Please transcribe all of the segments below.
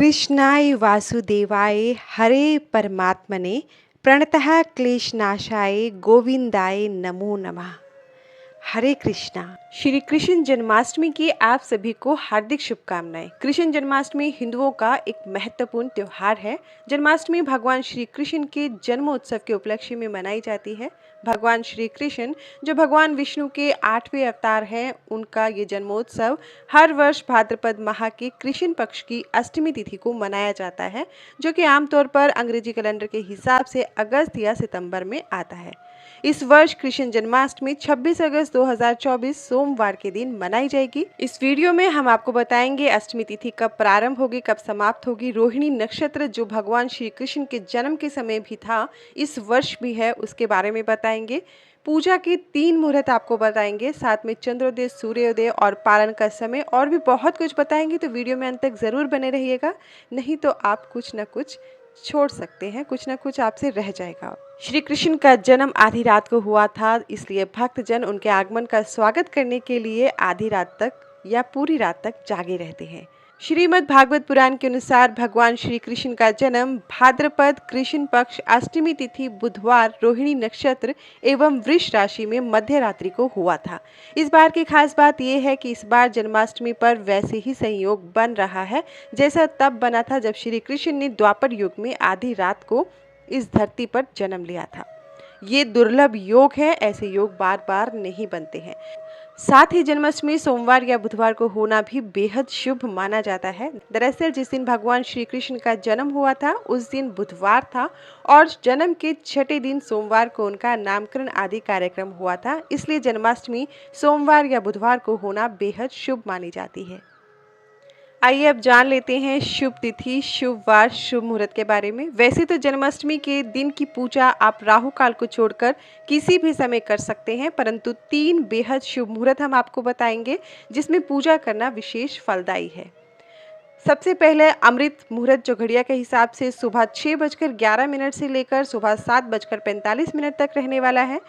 कृष्णाय वासुदेवाय हरे परमात्मने प्रणतः क्लेशनाशाय गोविंदाय नमो नमः। हरे कृष्णा। श्री कृष्ण जन्माष्टमी की आप सभी को हार्दिक शुभकामनाएं। कृष्ण जन्माष्टमी हिंदुओं का एक महत्वपूर्ण त्योहार है। जन्माष्टमी भगवान श्री कृष्ण के जन्मोत्सव के उपलक्ष्य में मनाई जाती है। भगवान श्री कृष्ण जो भगवान विष्णु के 8वें अवतार हैं, उनका ये जन्मोत्सव हर वर्ष भाद्रपद माह के कृष्ण पक्ष की अष्टमी तिथि को मनाया जाता है, जो कि आमतौर पर अंग्रेजी कैलेंडर के हिसाब से अगस्त या सितंबर में आता है। इस वर्ष कृष्ण जन्माष्टमी 26 अगस्त 2024 सोमवार के दिन मनाई जाएगी। इस वीडियो में हम आपको बताएंगे अष्टमी तिथि कब प्रारंभ होगी, कब समाप्त होगी। रोहिणी नक्षत्र जो भगवान श्री कृष्ण के जन्म के समय भी था, इस वर्ष भी है, उसके बारे में बताएंगे। पूजा के 3 मुहूर्त आपको बताएंगे, साथ में चंद्रोदय, सूर्योदय और पारण का समय और भी बहुत कुछ बताएंगे। तो वीडियो में अंत तक जरूर बने रहिएगा, नहीं तो आप कुछ न कुछ छोड़ सकते हैं, कुछ न कुछ आपसे रह जाएगा। श्री कृष्ण का जन्म आधी रात को हुआ था, इसलिए भक्तजन उनके आगमन का स्वागत करने के लिए आधी रात तक या पूरी रात तक जागे रहते हैं। श्रीमद् भागवत पुराण के अनुसार भगवान श्री कृष्ण का जन्म भाद्रपद कृष्ण पक्ष अष्टमी तिथि बुधवार रोहिणी नक्षत्र एवं वृष राशि में मध्य रात्रि को हुआ था। इस बार की खास बात यह है कि इस बार जन्माष्टमी पर वैसे ही संयोग बन रहा है जैसा तब बना था जब श्री कृष्ण ने द्वापर युग में आधी रात को इस धरती पर जन्म लिया था। ये दुर्लभ योग है, ऐसे योग बार बार नहीं बनते हैं। साथ ही जन्माष्टमी सोमवार या बुधवार को होना भी बेहद शुभ माना जाता है। दरअसल जिस दिन भगवान श्री कृष्ण का जन्म हुआ था उस दिन बुधवार था और जन्म के 6ठे दिन सोमवार को उनका नामकरण आदि कार्यक्रम हुआ था, इसलिए जन्माष्टमी सोमवार या बुधवार को होना बेहद शुभ मानी जाती है। आइए अब जान लेते हैं शुभ तिथि, शुभ वार, शुभ मुहूर्त के बारे में। वैसे तो जन्माष्टमी के दिन की पूजा आप राहु काल को छोड़कर किसी भी समय कर सकते हैं, परंतु 3 बेहद शुभ मुहूर्त हम आपको बताएंगे जिसमें पूजा करना विशेष फलदायी है। सबसे पहले अमृत मुहूर्त जो घड़िया के हिसाब से सुबह 6:11 से लेकर सुबह 7:45 तक रहने वाला है।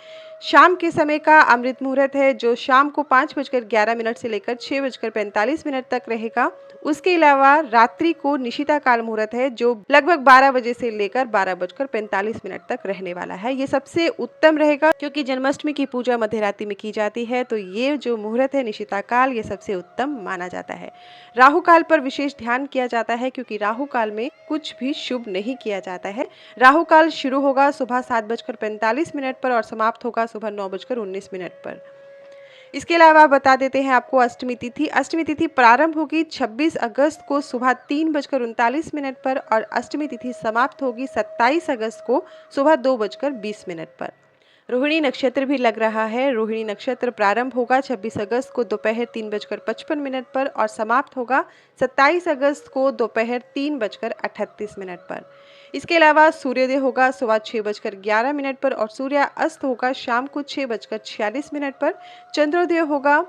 शाम के समय का अमृत मुहूर्त है जो शाम को 5:11 से लेकर 6:45 तक रहेगा। उसके अलावा रात्रि को निशिता काल मुहूर्त है जो लगभग 12 बजे से लेकर 12:45 तक रहने वाला है। ये सबसे उत्तम रहेगा क्योंकि जन्माष्टमी की पूजा मध्य रात्रि में की जाती है, तो ये जो मुहूर्त है निशिता काल, ये सबसे उत्तम माना जाता है। राहु काल पर विशेष ध्यान किया जाता है क्योंकि राहु काल में कुछ भी शुभ नहीं किया जाता है। राहु काल शुरू होगा सुबह 7:45 पर और समाप्त होगा सुबह 9:19 पर। इसके अलावा बता देते हैं आपको अष्टमी तिथि। अष्टमी तिथि प्रारंभ होगी 26 अगस्त को सुबह 3:39 पर और अष्टमी तिथि समाप्त होगी 27 अगस्त को सुबह 2:20 पर। रोहिणी नक्षत्र भी लग रहा है। रोहिणी नक्षत्र प्रारंभ होगा 26 अगस्त को दोपहर 3:55 पर और समाप्त होगा 27 अगस्त को दोपहर 3:38 पर। इसके अलावा सूर्योदय होगा सुबह 6:11 पर और सूर्यास्त होगा शाम को 6:46 पर। चंद्रोदय होगा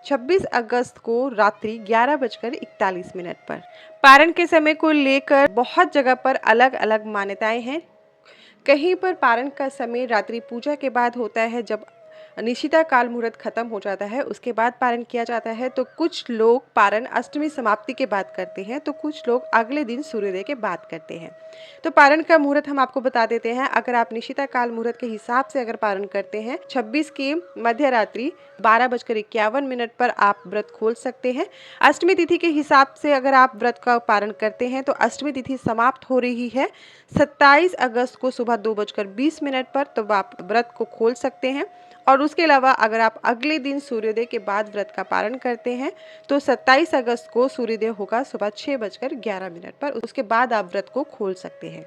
26 अगस्त को रात्रि 11:41 पर। पारण के समय को लेकर बहुत जगह पर अलग अलग मान्यताएं हैं। कहीं पर पारण का समय रात्रि पूजा के बाद होता है, जब निशिता काल मुहूर्त खत्म हो जाता है उसके बाद पारण किया जाता है। तो कुछ लोग पारण अष्टमी समाप्ति के बाद करते हैं, तो कुछ लोग अगले दिन सूर्योदय के बाद करते हैं। तो पारण का मुहूर्त हम आपको बता देते हैं। अगर आप निशिता काल मुहूर्त के हिसाब से अगर पारण करते हैं 26 की मध्य रात्रि 12:51 पर आप व्रत खोल सकते हैं। अष्टमी तिथि के हिसाब से अगर आप व्रत का पारण करते हैं तो अष्टमी तिथि समाप्त हो रही है 27 अगस्त को सुबह 2:20 पर, तो आप व्रत को खोल सकते हैं। और उसके अलावा अगर आप अगले दिन सूर्योदय के बाद व्रत का पारण करते हैं तो 27 अगस्त को सूर्योदय होगा सुबह 6:11 पर, उसके बाद आप व्रत को खोल सकते हैं।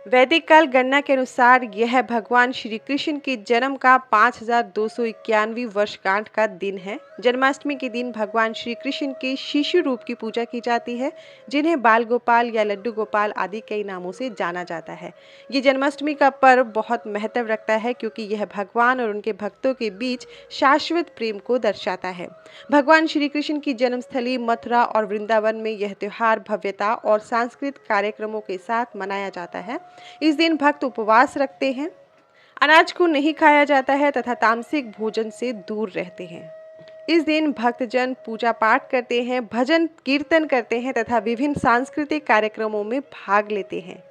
वैदिक काल गणना के अनुसार यह भगवान श्री कृष्ण के जन्म का 5291वीं वर्षगांठ का दिन है। जन्माष्टमी के दिन भगवान श्री कृष्ण के शिशु रूप की पूजा की जाती है, जिन्हें बाल गोपाल या लड्डू गोपाल आदि कई नामों से जाना जाता है। ये जन्माष्टमी का पर्व बहुत महत्व रखता है क्योंकि यह भगवान और उनके भक्तों के बीच शाश्वत प्रेम को दर्शाता है। भगवान श्री कृष्ण की जन्मस्थली मथुरा और वृंदावन में यह त्योहार भव्यता और सांस्कृतिक कार्यक्रमों के साथ मनाया जाता है। इस दिन भक्त उपवास रखते हैं, अनाज को नहीं खाया जाता है तथा तामसिक भोजन से दूर रहते हैं। इस दिन भक्तजन पूजा पाठ करते हैं, भजन कीर्तन करते हैं तथा विभिन्न सांस्कृतिक कार्यक्रमों में भाग लेते हैं।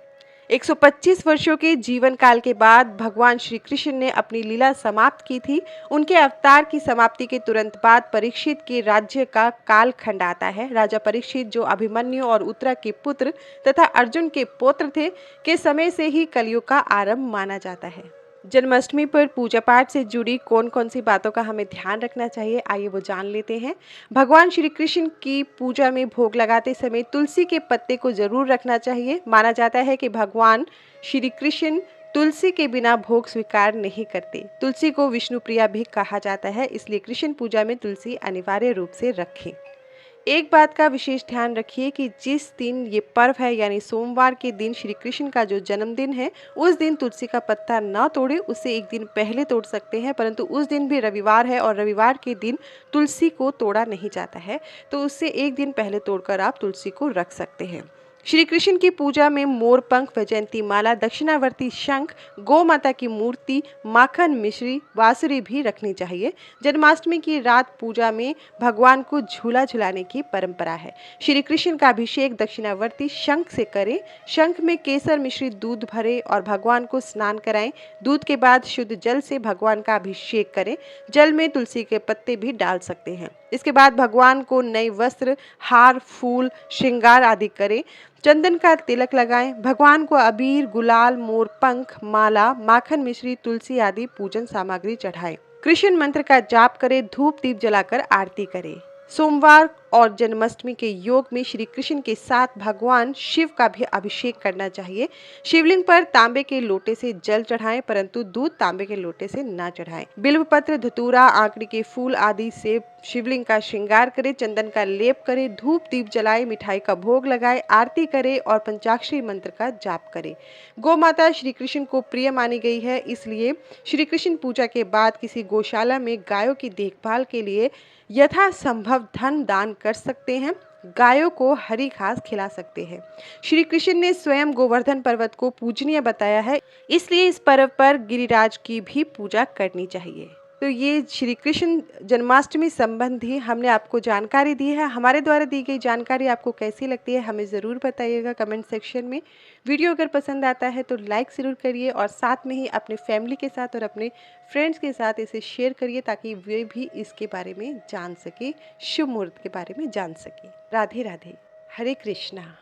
125 वर्षों के जीवन काल के बाद भगवान श्री कृष्ण ने अपनी लीला समाप्त की थी। उनके अवतार की समाप्ति के तुरंत बाद परीक्षित के राज्य का कालखंड आता है। राजा परीक्षित, जो अभिमन्यु और उत्तरा के पुत्र तथा अर्जुन के पौत्र थे, के समय से ही कलयुग का आरंभ माना जाता है। जन्माष्टमी पर पूजा पाठ से जुड़ी कौन कौन सी बातों का हमें ध्यान रखना चाहिए, आइए वो जान लेते हैं। भगवान श्री कृष्ण की पूजा में भोग लगाते समय तुलसी के पत्ते को जरूर रखना चाहिए। माना जाता है कि भगवान श्री कृष्ण तुलसी के बिना भोग स्वीकार नहीं करते। तुलसी को विष्णु प्रिया भी कहा जाता है, इसलिए कृष्ण पूजा में तुलसी अनिवार्य रूप से रखें। एक बात का विशेष ध्यान रखिए कि जिस दिन ये पर्व है यानी सोमवार के दिन श्री कृष्ण का जो जन्मदिन है, उस दिन तुलसी का पत्ता न तोड़े, उसे एक दिन पहले तोड़ सकते हैं, परंतु उस दिन भी रविवार है और रविवार के दिन तुलसी को तोड़ा नहीं जाता है, तो उससे एक दिन पहले तोड़कर आप तुलसी को रख सकते हैं। श्री कृष्ण की पूजा में मोर पंख, वैजयंती माला, दक्षिणावर्ती शंख, गौ माता की मूर्ति, माखन मिश्री, बांसुरी भी रखनी चाहिए। जन्माष्टमी की रात पूजा में भगवान को झूला झुलाने की परंपरा है। श्री कृष्ण का अभिषेक दक्षिणावर्ती शंख से करें। शंख में केसर मिश्रित दूध भरें और भगवान को स्नान कराएं। दूध के बाद शुद्ध जल से भगवान का अभिषेक करें। जल में तुलसी के पत्ते भी डाल सकते हैं। इसके बाद भगवान को नए वस्त्र, हार, फूल, श्रृंगार आदि करें। चंदन का तिलक लगाएं। भगवान को अबीर, गुलाल, मोर पंख, माला, माखन मिश्री, तुलसी आदि पूजन सामग्री चढ़ाएं। कृष्ण मंत्र का जाप करें। धूप दीप जलाकर आरती करें। सोमवार और जन्माष्टमी के योग में श्री कृष्ण के साथ भगवान शिव का भी अभिषेक करना चाहिए। शिवलिंग पर तांबे के लोटे से जल चढ़ाएं, परंतु दूध तांबे के लोटे से न चढ़ाएं। बिल्वपत्र, धतूरा, आंकड़ी के फूल आदि से शिवलिंग का श्रृंगार करें। चंदन का लेप करें। धूप दीप जलाएं। मिठाई का भोग लगाएं। आरती करें और पंचाक्षरी मंत्र का जाप करें। गौ माता श्री कृष्ण को प्रिय मानी गई है, इसलिए श्री कृष्ण पूजा के बाद किसी गौशाला में गायों की देखभाल के लिए यथासंभव धन दान कर सकते हैं। गायों को हरी घास खिला सकते हैं। श्री कृष्ण ने स्वयं गोवर्धन पर्वत को पूजनीय बताया है, इसलिए इस पर्व पर गिरिराज की भी पूजा करनी चाहिए। तो ये श्री कृष्ण जन्माष्टमी संबंधी हमने आपको जानकारी दी है। हमारे द्वारा दी गई जानकारी आपको कैसी लगती है, हमें ज़रूर बताइएगा कमेंट सेक्शन में। वीडियो अगर पसंद आता है तो लाइक ज़रूर करिए और साथ में ही अपने फैमिली के साथ और अपने फ्रेंड्स के साथ इसे शेयर करिए, ताकि वे भी इसके बारे में जान सके, शुभ मुहूर्त के बारे में जान सके। राधे राधे, हरे कृष्णा।